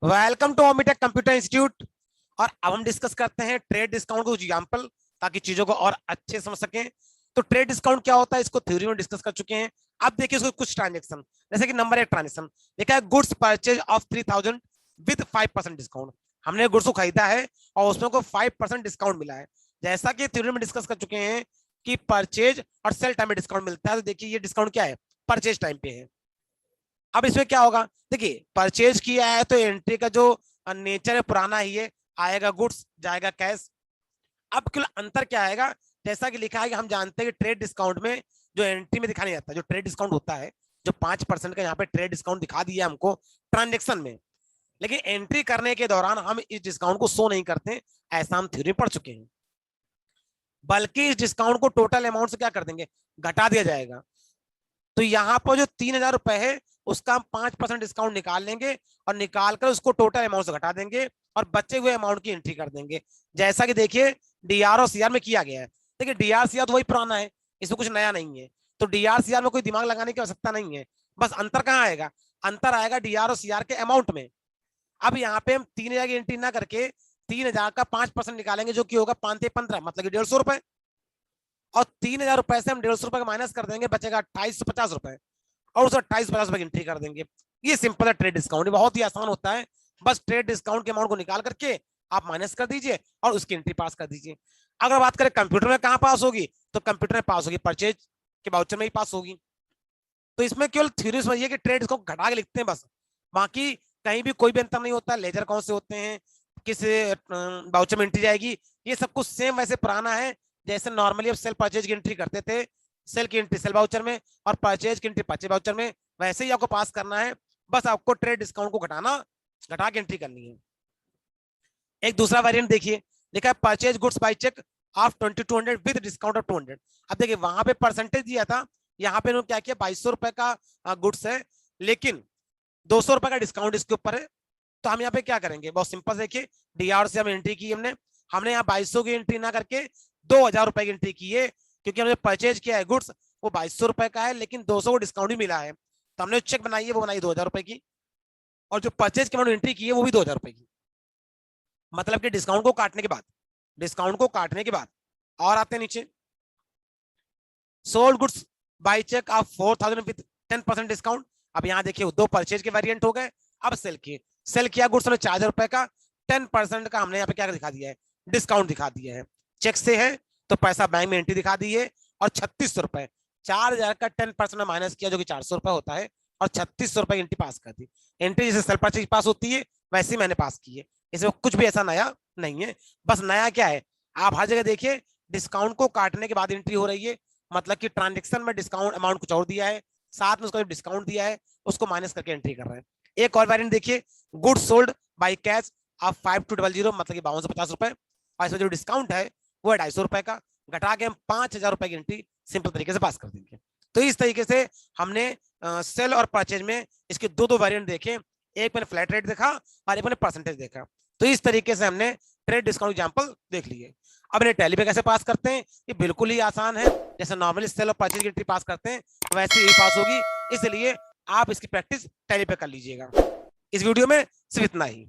Welcome to Omitech computer institute. और अब हम डिस्कस करते हैं ट्रेड डिस्काउंट को एग्जांपल, ताकि चीजों को और अच्छे समझ सकें। तो ट्रेड डिस्काउंट क्या होता है, इसको थ्योरी में डिस्कस कर चुके हैं। अब देखिए इसको कुछ ट्रांजेक्शन, जैसे कि नंबर 1 ट्रांजेक्शन लिखा है goods purchase of 3000 with 5% discount. हमने गुड्स को खरीदा है और उसमें को 5% डिस्काउंट मिला है। जैसा कि थ्योरी में डिस्कस कर चुके हैं कि परचेज और सेल टाइम में डिस्काउंट मिलता है। तो देखिए ये डिस्काउंट क्या है, परचेज टाइम पे है। अब इसमें क्या होगा, देखिए परचेज किया है तो एंट्री का जो नेचर है पुराना ही है, आएगा गुड्स जाएगा कैश। अब केवल अंतर क्या आएगा, जैसा कि लिखा है कि हम जानते हैं कि ट्रेड डिस्काउंट में जो एंट्री में दिखाया जाता है, जो ट्रेड डिस्काउंट होता है, जो 5% का यहाँ पे ट्रेड डिस्काउंट दिखा दिया हमको ट्रांजेक्शन में, लेकिन एंट्री करने के दौरान हम इस डिस्काउंट को शो नहीं करते, ऐसा हम थ्योरी पढ़ चुके हैं। बल्कि इस डिस्काउंट को टोटल अमाउंट से क्या कर देंगे, घटा दिया जाएगा। तो यहाँ पर जो 3000 रुपए है उसका हम 5% डिस्काउंट निकाल लेंगे और निकाल कर उसको टोटल अमाउंट से घटा देंगे और बचे हुए अमाउंट की एंट्री कर देंगे, जैसा कि देखिए डीआर और सीआर में किया गया है। देखिए डीआर सीआर तो वही पुराना है, इसमें कुछ नया नहीं है। तो डीआर सीआर में कोई दिमाग लगाने की आवश्यकता नहीं है। बस अंतर कहाँ आएगा, अंतर आएगा डीआर और सीआर के अमाउंट में। अब यहाँ पे हम 3000 की एंट्री ना करके 3000 का 5% निकालेंगे, जो कि होगा 5 15, मतलब कि 150 रुपए। और 3000 रुपए से हम 150 रुपए का माइनस कर देंगे, बचेगा 2850 रुपए, और उस 2850 की एंट्री कर देंगे। ये सिंपल है ट्रेड डिस्काउंट, बहुत ही आसान होता है। बस ट्रेड डिस्काउंट के अमाउंट को निकाल करके आप माइनस कर दीजिए और उसकी एंट्री पास कर दीजिए। अगर बात करें कंप्यूटर में कहां पास होगी, तो कंप्यूटर में पास होगी परचेज के बाउचर में ही पास होगी। तो इसमें केवल थ्योरी समझिए कि ट्रेड डिस्काउंट घटा के लिखते हैं बस, बाकी कहीं भी कोई भी अंतर नहीं होता। लेजर कौन से होते हैं, किस बाउचर में एंट्री जाएगी, ये सब कुछ सेम वैसे पुराना है जैसे नॉर्मली अब सेल परचेज की एंट्री करते थे। सेल की एंट्री सेल बाउचर में और परचेज की एंट्री परचेज बाउचर में, वैसे ही आपको पास करना है। बस आपको ट्रेड डिस्काउंट को घटा के एंट्री करनी है। एक दूसरा वेरिएंट देखिए, लिखा है purchase goods by cheque of 2200 with discount of 200। अब देखिए वहां पे परसेंटेज दिया था, यहाँ पे इन्होंने क्या किया, 2200 रुपए का गुड्स है, लेकिन 200 रुपए का डिस्काउंट इसके ऊपर है। तो हम यहाँ पे क्या करेंगे, बहुत सिंपल, देखिए डीआर से हम एंट्री की, हमने यहाँ 2200 की एंट्री ना करके 2000 रुपए की एंट्री की है, क्योंकि हमने परचेज किया है गुड्स वो 2200 रुपए का है, लेकिन 200 को डिस्काउंट भी मिला है। तो हमने चेक बनाई है, वो बनाई 2000 रुपए की, और जो परचेज की हमने एंट्री की है वो भी 2000 रुपए की। मतलब कि डिस्काउंट को काटने के बाद और आते हैं नीचे, sold goods by cheque of 4000 with 10% discount. अब यहाँ देखिए दो परचेज के वेरिएंट हो गए। अब सेल किया गुड्स हमने 4000 रुपए का, 10% का हमने यहाँ पे क्या दिखा दिया है, डिस्काउंट दिखा दिया है। चेक से है तो पैसा बैंक में एंट्री दिखा दी है, और 3600 रुपए, 4000 का 10% माइनस किया जो कि 400 रुपए होता है, और 3600 रुपए की एंट्री पास कर दी। एंट्री जैसे सेल परचेज पास होती है वैसे ही मैंने पास की है, इसमें कुछ भी ऐसा नया नहीं है। बस नया क्या है, आप हर जगह देखिए डिस्काउंट को काटने के बाद एंट्री हो रही है, मतलब कि ट्रांजेक्शन में डिस्काउंट अमाउंट कुछ और दिया है, साथ में उसका जो डिस्काउंट दिया है उसको माइनस करके एंट्री कर रहे हैं। एक और वेरिएंट देखिए, goods sold by cash of 5200, मतलब कि 5250 रुपए, और इसमें जो डिस्काउंट है वो है 250 रुपए का, घटा के हम 5000 रुपए की एंट्री सिंपल तरीके से पास कर देंगे। तो इस तरीके से हमने सेल और परचेज में इसके दो दो वेरिएंट देखे, एक मैंने फ्लैट रेट देखा और एक मैंने परसेंटेज देखा। तो इस तरीके से हमने ट्रेड डिस्काउंट एग्जांपल देख लिए। अब इन्हें टैली पे कैसे पास करते हैं, ये बिल्कुल ही आसान है, जैसे नॉर्मली सेल और परचेज की एंट्री पास करते हैं वैसे ही पास होगी। इसलिए आप इसकी प्रैक्टिस टैली पे कर लीजिएगा। इस वीडियो में सिर्फ इतना ही।